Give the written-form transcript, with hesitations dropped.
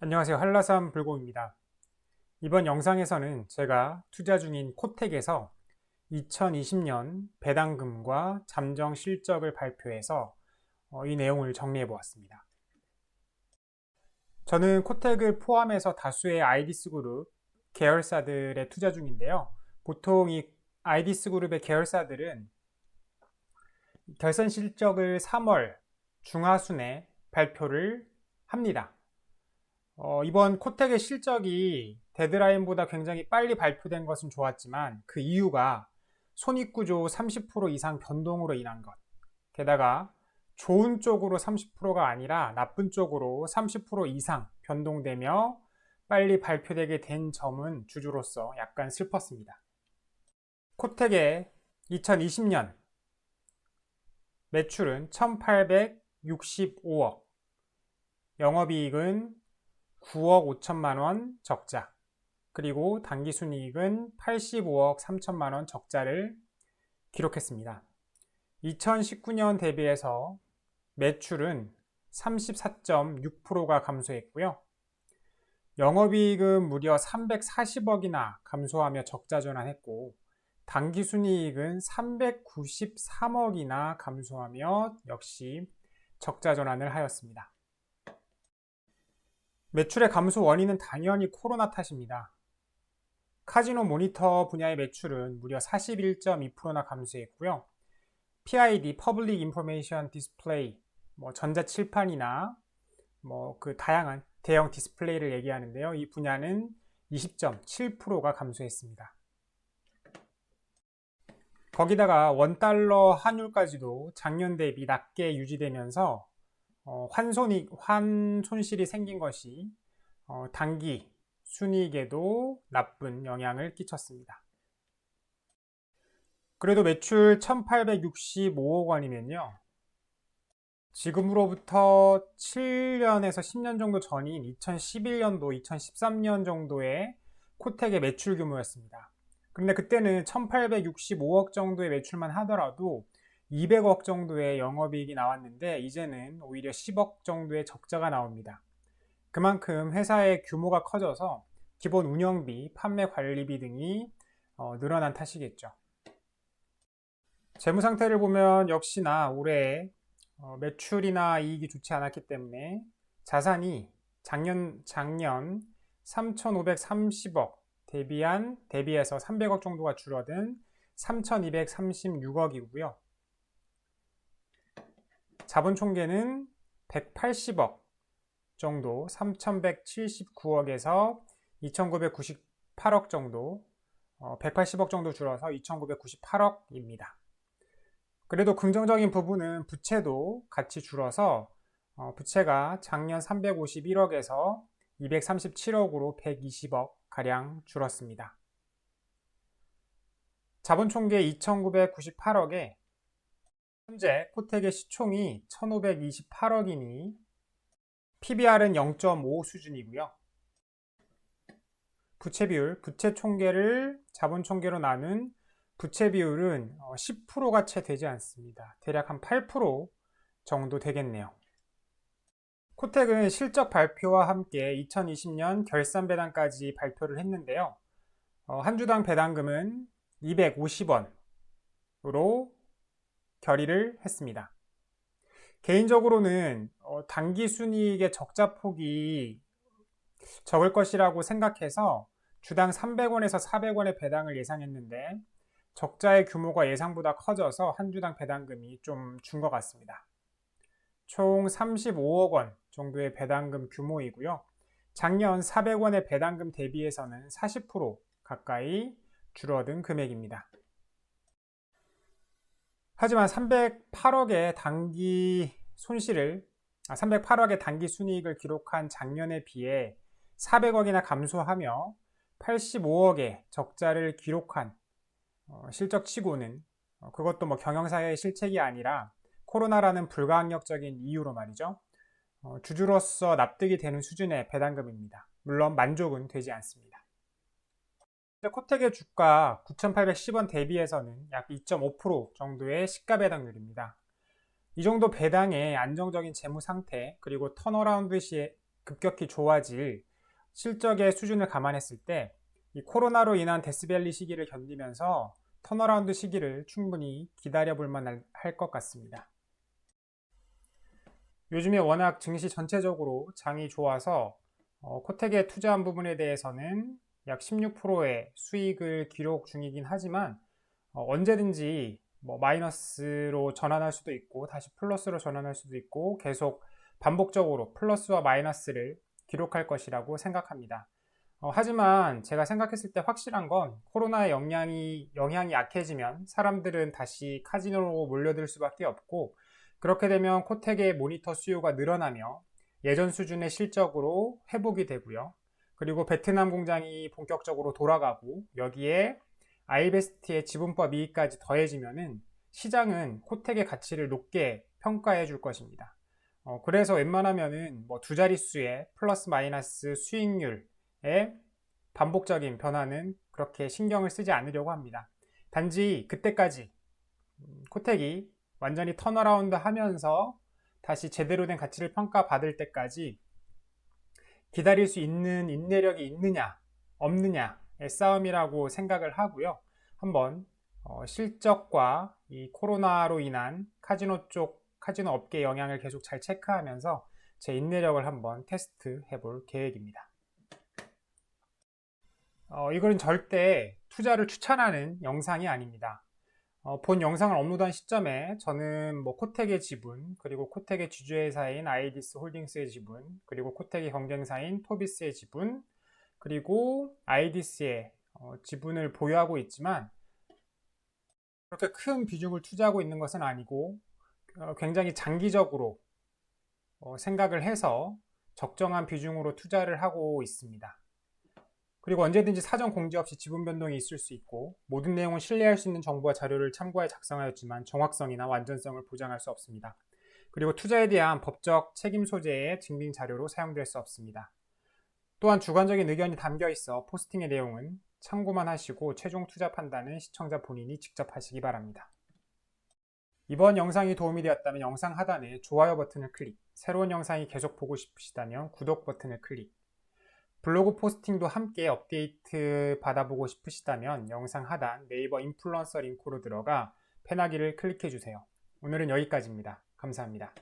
안녕하세요. 한라산 불곰입니다. 이번 영상에서는 제가 투자 중인 코텍에서 2020년 배당금과 잠정 실적을 발표해서 이 내용을 정리해 보았습니다. 저는 코텍을 포함해서 다수의 아이디스 그룹 계열사들에 투자 중인데요. 보통 이 아이디스 그룹의 계열사들은 결산 실적을 3월 중하순에 발표를 합니다. 이번 코텍의 실적이 데드라인보다 굉장히 빨리 발표된 것은 좋았지만 그 이유가 손익구조 30% 이상 변동으로 인한 것. 게다가 좋은 쪽으로 30%가 아니라 나쁜 쪽으로 30% 이상 변동되며 빨리 발표되게 된 점은 주주로서 약간 슬펐습니다. 코텍의 2020년 매출은 1865억, 영업이익은 9억 5천만 원 적자, 그리고 당기순이익은 85억 3천만 원 적자를 기록했습니다. 2019년 대비해서 매출은 34.6%가 감소했고요. 영업이익은 무려 340억이나 감소하며 적자 전환했고, 당기순이익은 393억이나 감소하며 역시 적자 전환을 하였습니다. 매출의 감소 원인은 당연히 코로나 탓입니다. 카지노 모니터 분야의 매출은 무려 41.2%나 감소했고요. PID, Public Information Display, 전자칠판이나 그 다양한 대형 디스플레이를 얘기하는데요. 이 분야는 20.7%가 감소했습니다. 거기다가 원달러 환율까지도 작년 대비 낮게 유지되면서 환손실이 생긴 것이 단기 순이익에도 나쁜 영향을 끼쳤습니다. 그래도 매출 1865억 원이면요. 지금으로부터 7년에서 10년 정도 전인 2011년도, 2013년 정도의 코텍의 매출 규모였습니다. 그런데 그때는 1865억 정도의 매출만 하더라도 200억 정도의 영업이익이 나왔는데 이제는 오히려 10억 정도의 적자가 나옵니다. 그만큼 회사의 규모가 커져서 기본 운영비, 판매 관리비 등이 늘어난 탓이겠죠. 재무 상태를 보면 역시나 올해 매출이나 이익이 좋지 않았기 때문에 자산이 작년 3,530억 대비해서 300억 정도가 줄어든 3,236억이고요. 자본 총계는 180억 정도, 3,179억에서 2,998억 정도, 180억 정도 줄어서 2,998억입니다. 그래도 긍정적인 부분은 부채도 같이 줄어서 부채가 작년 351억에서 237억으로 120억 가량 줄었습니다. 자본 총계 2,998억에 현재 코텍의 시총이 1,528억이니 PBR은 0.5 수준이고요. 부채 비율, 부채 총계를 자본 총계로 나눈 부채 비율은 10%가 채 되지 않습니다. 대략 한 8% 정도 되겠네요. 코텍은 실적 발표와 함께 2020년 결산 배당까지 발표를 했는데요. 한 주당 배당금은 250원으로 결의를 했습니다. 개인적으로는 단기 순이익의 적자 폭이 적을 것이라고 생각해서 주당 300원에서 400원의 배당을 예상했는데 적자의 규모가 예상보다 커져서 한 주당 배당금이 좀 준 것 같습니다. 총 35억 원 정도의 배당금 규모이고요. 작년 400원의 배당금 대비해서는 40% 가까이 줄어든 금액입니다. 하지만 308억의 단기 손실을 308억의 단기 순이익을 기록한 작년에 비해 400억이나 감소하며 85억의 적자를 기록한 실적치고는 그것도 경영사의 실책이 아니라 코로나라는 불가항력적인 이유로 말이죠. 주주로서 납득이 되는 수준의 배당금입니다. 물론 만족은 되지 않습니다. 코텍의 주가 9,810원 대비해서는 약 2.5% 정도의 시가 배당률입니다. 이 정도 배당의 안정적인 재무 상태 그리고 턴어라운드 시에 급격히 좋아질 실적의 수준을 감안했을 때 이 코로나로 인한 데스밸리 시기를 견디면서 턴어라운드 시기를 충분히 기다려 볼 만할 것 같습니다. 요즘에 워낙 증시 전체적으로 장이 좋아서 코텍에 투자한 부분에 대해서는 약 16%의 수익을 기록 중이긴 하지만 언제든지 뭐 마이너스로 전환할 수도 있고 다시 플러스로 전환할 수도 있고 계속 반복적으로 플러스와 마이너스를 기록할 것이라고 생각합니다. 하지만 제가 생각했을 때 확실한 건 코로나의 영향이 약해지면 사람들은 다시 카지노로 몰려들 수밖에 없고 그렇게 되면 코텍의 모니터 수요가 늘어나며 예전 수준의 실적으로 회복이 되고요. 그리고 베트남 공장이 본격적으로 돌아가고 여기에 아이베스트의 지분법 이익까지 더해지면은 시장은 코텍의 가치를 높게 평가해 줄 것입니다. 그래서 웬만하면은 뭐 두 자릿수의 플러스 마이너스 수익률 반복적인 변화는 그렇게 신경을 쓰지 않으려고 합니다. 단지 그때까지 코텍이 완전히 턴어라운드 하면서 다시 제대로 된 가치를 평가받을 때까지 기다릴 수 있는 인내력이 있느냐 없느냐의 싸움이라고 생각을 하고요. 한번 실적과 이 코로나로 인한 카지노 업계 영향을 계속 잘 체크하면서 제 인내력을 한번 테스트 해볼 계획입니다. 이건 절대 투자를 추천하는 영상이 아닙니다. 본 영상을 업로드한 시점에 저는 뭐 코텍의 지분, 그리고 코텍의 주주회사인 아이디스 홀딩스의 지분, 그리고 코텍의 경쟁사인 토비스의 지분, 그리고 아이디스의 지분을 보유하고 있지만 그렇게 큰 비중을 투자하고 있는 것은 아니고 굉장히 장기적으로 생각을 해서 적정한 비중으로 투자를 하고 있습니다. 그리고 언제든지 사전 공지 없이 지분 변동이 있을 수 있고 모든 내용은 신뢰할 수 있는 정보와 자료를 참고해 작성하였지만 정확성이나 완전성을 보장할 수 없습니다. 그리고 투자에 대한 법적 책임 소재의 증빙 자료로 사용될 수 없습니다. 또한 주관적인 의견이 담겨 있어 포스팅의 내용은 참고만 하시고 최종 투자 판단은 시청자 본인이 직접 하시기 바랍니다. 이번 영상이 도움이 되었다면 영상 하단에 좋아요 버튼을 클릭, 새로운 영상이 계속 보고 싶으시다면 구독 버튼을 클릭, 블로그 포스팅도 함께 업데이트 받아보고 싶으시다면 영상 하단 네이버 인플루언서 링크로 들어가 펜하기를 클릭해 주세요. 오늘은 여기까지입니다. 감사합니다.